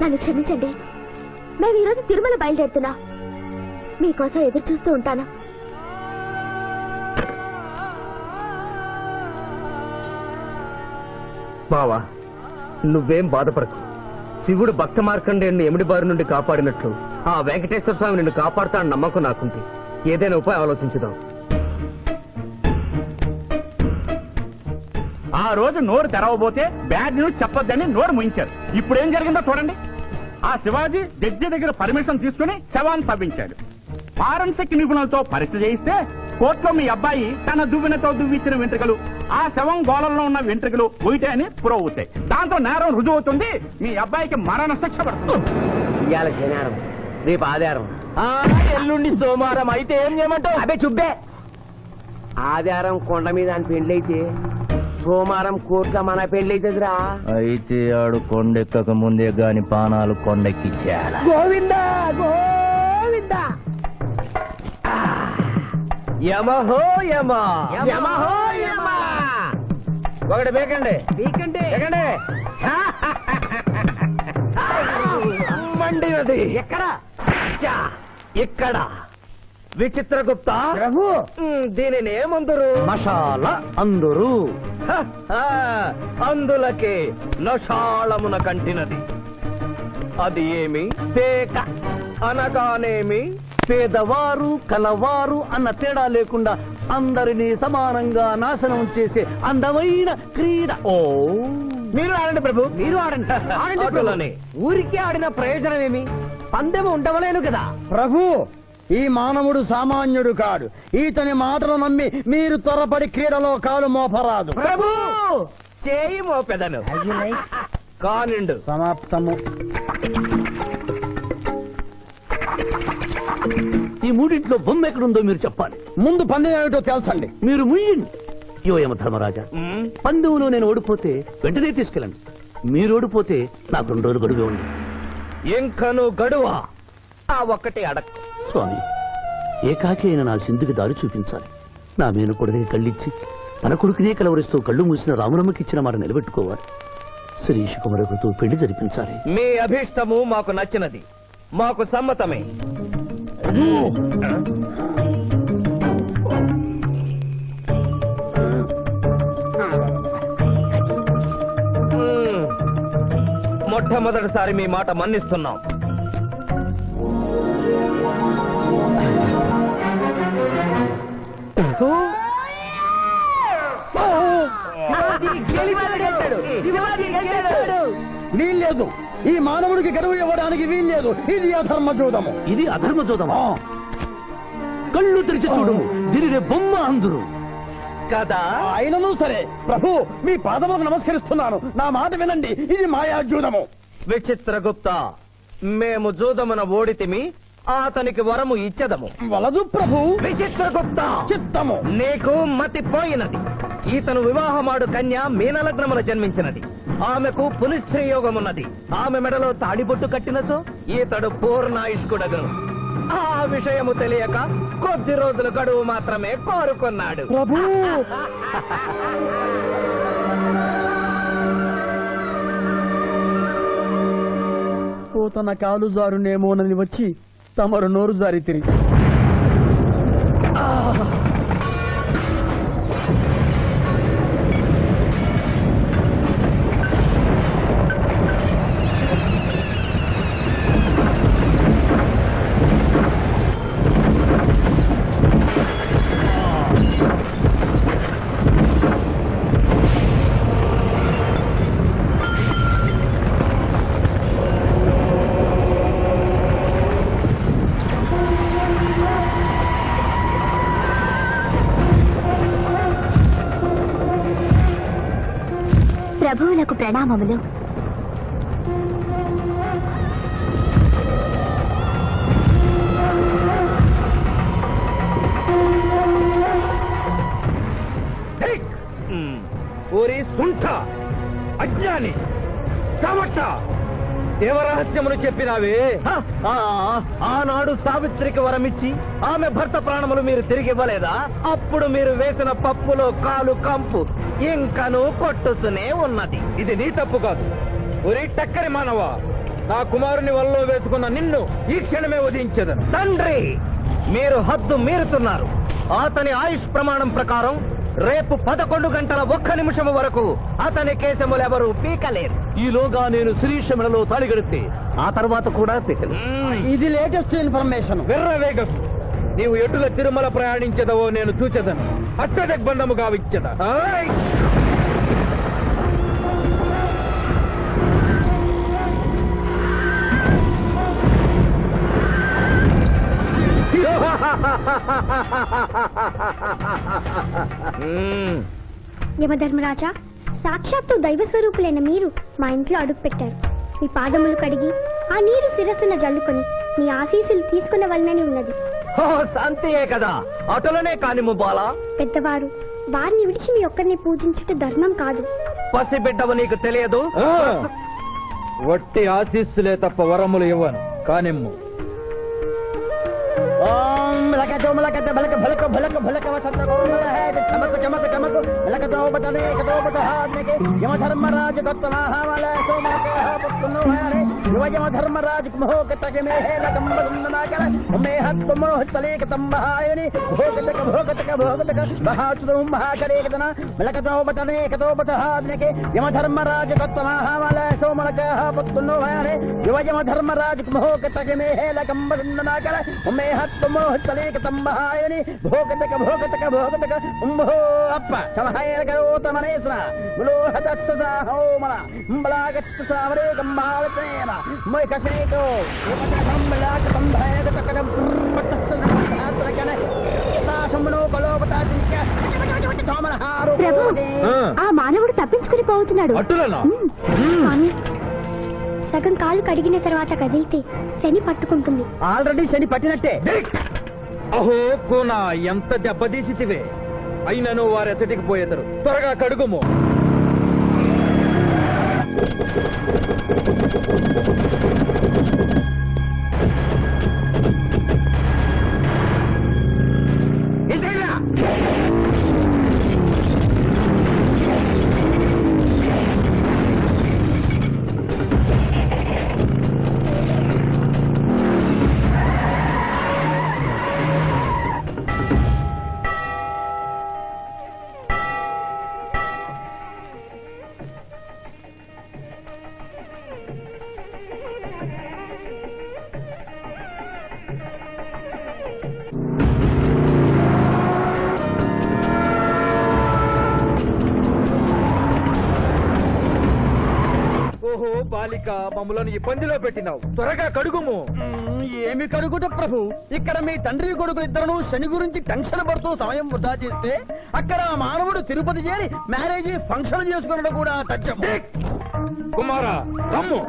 నన్ను క్షమించండి. మేము ఈరోజు తిరుమల బయలుదేరుతున్నా. మీకోసం ఎదురు చూస్తూ ఉంటాను. బావా, నువ్వేం బాధపడకు. శివుడు భక్త మార్కండేయుని ఎమిడి బారి నుండి కాపాడినట్లు ఆ వెంకటేశ్వర స్వామి నిన్ను కాపాడుతాడని నమ్మకం నాకుంది. ఏదైనా ఉపాయం ఆలోచించుదాం. ఆ రోజు నోరు తెరవబోతే బ్యాడ్ న్యూస్ చెప్పొద్దని నోరు ముయించారు. ఇప్పుడు ఏం జరిగిందో చూడండి. ఆ శివాజీ జడ్జి దగ్గర పర్మిషన్ తీసుకుని శవాన్ని తవ్వించాడు. ఫారెన్సిక్ నిపుణులతో పరీక్ష చేయిస్తే కోర్టులో మీ అబ్బాయి తన దువ్వెనతో దువ్విచ్చిన వెంట్రుకలు ఆ శవం గోళంలో ఉన్న వెంట్రుకలు ఒకటే అని ప్రూవ్ అవుతాయి. దాంతో నేరం రుజువు అవుతుంది. మీ అబ్బాయికి మరణ శిక్ష పడుతుంది. ఇవాళ శనివారం, రేపు ఆదివారం, ఎల్లుండి సోమవారం. అయితే ఏం చేయమంటావు? అదే చుబ్బే. ఆదివారం కొండ మీద అని పెండ్లైతే సోమవారం కోట్ల మన పెండ్లైతుందిరా. అయితే ఆడు కొండెక్కక ముందే గాని పానాలు కొండెక్కిచ్చేయాల. గోవిందా గోవిందా. యమహో యమ యమహో యమ. ఒకటి బేకండి బీకండి బేకండి. మండినది ఎక్కడ? ఇక్కడ. విచిత్రగుప్త ప్రభు, దీనిని ఏమందరు? మషాల అందరూ అందులకే నషాళమున కంటినది. అది ఏమి? పేక అనగానేమి? పేదవారు కలవారు అన్న తేడా లేకుండా అందరినీ సమానంగా నాశనం చేసే అందమైన క్రీడ. ఓ, మీరు ఆడండి ప్రభు, మీరు ఆడండి. ఆటలోనే. ఊరికే ఆడిన ప్రయోజనం ఏమి? పందెము ఉండవలేను కదా ప్రభు. ఈ మానవుడు సామాన్యుడు కాడు. ఈతని మాటలు నమ్మి మీరు త్వరపడి క్రీడలో కాలు మోపరాదు. ప్రభు. చేయి మోపెదను కానిండు. సమాప్తము. ఈ మూడింట్లో బొమ్మ ఎక్కడుందో మీరు చెప్పాలి. ముందు పందెం ఏమిటో తెలుసండి. మీరు ముయ్యండి. యోయమ ధర్మరాజా, పందెంలో నేను ఓడిపోతే వెంటనే తీసుకెళ్ళండి. మీరు ఓడిపోతే నాకు 2 రోజులు గడువే ఉంది. ఇంకను గడువా? ఆ ఒక్కటి అడక్. స్వామి, ఏకాకి అయిన నా సింధుకి దారి చూపించాలి. నా మేను కొడుకుని కళ్ళిచ్చి తన కొడుకునే కలవరిస్తూ కళ్ళు మూసిన రామరమ్మకిచ్చిన మాట నిలబెట్టుకోవాలి. శిరీష్ కుమారుడితో పెళ్లి జరిపించాలి. మీ అభీష్టము మాకు నచ్చినది, మాకు సమ్మతమే. మొట్టమొదటిసారి మీ మాట మన్నిస్తున్నాం. వీల్లేదు. ఈ మానవుడికి గడువు ఇవ్వడానికి వీల్లేదు. ఇది అధర్మ జూదము. ఇది అధర్మ జోదమా? కళ్ళు తెరిచి చూడము, దీనినే బొమ్మ అందురు కదా. అయినను సరే ప్రభు, మీ పాదములకు నమస్కరిస్తున్నాను. నా మాట వినండి. ఇది మాయా జూదము. విచిత్రగుప్త, మేము జూదమున ఓడితిమి, అతనికి వరము ఇచ్చదము. వలదు ప్రభు. విచిత్రగుప్త, చిత్తము. నీకు మతి పోయినది. ఈతను వివాహమాడు కన్య మీనలగ్నమున జన్మించినది. ఆమెకు పునిస్త్రీ యోగమున్నది. ఆమె మెడలో తాడిబొట్టు కట్టినచో ఈతడు పూర్ణాయుష్కుడగను. ఆ విషయము తెలియక కొద్ది రోజుల గడువు మాత్రమే కోరుకున్నాడు. ప్రభు, తన కాలు జారునేమోనని వచ్చి తమరు నోరు జారి తిరిగి ప్రభువులకు ప్రణామములు. ఓరి సుంఠ, అజ్ఞాని, సమర్థ, దేవరహస్యమును చెప్పినావే. ఆనాడు సావిత్రికి వరమిచ్చి ఆమె భర్త ప్రాణములు మీరు తిరిగి ఇవ్వలేదా? అప్పుడు మీరు వేసిన పప్పులో కాలు కంపు ఇంకను కొట్టుసునే ఉన్నది. ఇది నీ తప్పు కాదు. ఒరి టక్కరి మానవ, నా కుమారుని వల్లో వేసుకున్న నిన్ను ఈ క్షణమే వధించదను. తండ్రి, మీరు హద్దు మీరుతున్నారు. అతని ఆయుష్ ప్రమాణం ప్రకారం రేపు 11 గంటల 1 నిమిషం వరకు అతని కేశములెవరూ పీకలేరు. ఈలోగా నేను శిరీష మెడలో తాళిగడితే ఆ తర్వాత కూడా పిక్కలు. ఇది లేటెస్ట్ ఇన్ఫర్మేషన్. వెర్రవేగం. నీవు ఎటుల తిరుమల ప్రయాణించదవో నేను చూచెదను. అష్టదిగ్బంధము గావిచ్చద. యమధర్మరాజా, సాక్షాత్తు దైవ స్వరూపులైన మీరు మా ఇంట్లో అడుగు పెట్టారు. మీ పాదములు కడిగి ఆ నీరు శిరస్సున జల్లుకొని మీ ఆశీస్సులు తీసుకున్న వలనని ఉన్నది. ఓ శాంతియే కదా, అటులనే కానిము బాలా. పెద్దవారు, వారిని విడిచి మీ ఒక్కరిని పూజించుట ధర్మం కాదు. పసిబిడ్డవు నీకు తెలియదు. వట్టి ఆశీస్సులే తప్ప వరములు ఇవ్వను. కానిమ్ము. ఓం లకతో మలకత బలక భలక భలక భలక వసంత కోమల హే చమక చమక చమక లకతో బతనే కతో బతహాద్నకే యమధర్మరాజ దత్తమహామల సోమకే హపుత్తును హరే యమధర్మరాజ మోహకతకే మే హే లకం బదునాకల మే హత్తు మోహతలేక తంబహాయని భోగతక భోగతక భోగతక మహాచుదం మహాకరేకదన లకతో బతనే కతో బతహాద్నకే యమధర్మరాజ దత్తమహామల సోమకే హపుత్తును హరే యమధర్మరాజ మోహకతకే మే హే లకం బదునాకల మే మోహతలేక తంబహాయని భోగతక భోగతక భోగతక ఉంభో అప్ప సమహాయన కరోత మనేశ్వర ములోహత సదా హోమన అంబలాగత్త సావరే గంభావతేన మై కసేతో యమకంబలాక సంభాయగత కరం పట్టసలకన తాశమనో కలోపతాజిక తోమనహారు ప్రభు, ఆ మానవుడు తప్పించుకుని పోతున్నాడు. అటులనా? స్వామి, సగం కాలు కడిగిన తర్వాత కదిలితే శని పట్టుకుంటుంది. ఆల్రెడీ శని పట్టినట్టే. అహో కోనా, ఎంత దెబ్బతీసితివే. అయినను వారెచ్చటికి పోయేదరు. త్వరగా కడుగుము. ఇసైరా! ఓహో బాలిక, మమ్మలను ఈ పందిలో పెట్టినావు. త్వరగా కడుగుము. ఏమి కడుగుట ప్రభు, ఇక్కడ మీ తండ్రి కొడుకులు ఇద్దరు శని గురించి టెన్షన్ పడుతూ సమయం వృధా చేస్తే అక్కడ ఆ మానవుడు తిరుపతి చేరి మ్యారేజ్ ఫంక్షన్ చేసుకున్నట్టు కూడా తచ్చము. కుమారా, రమ్ము.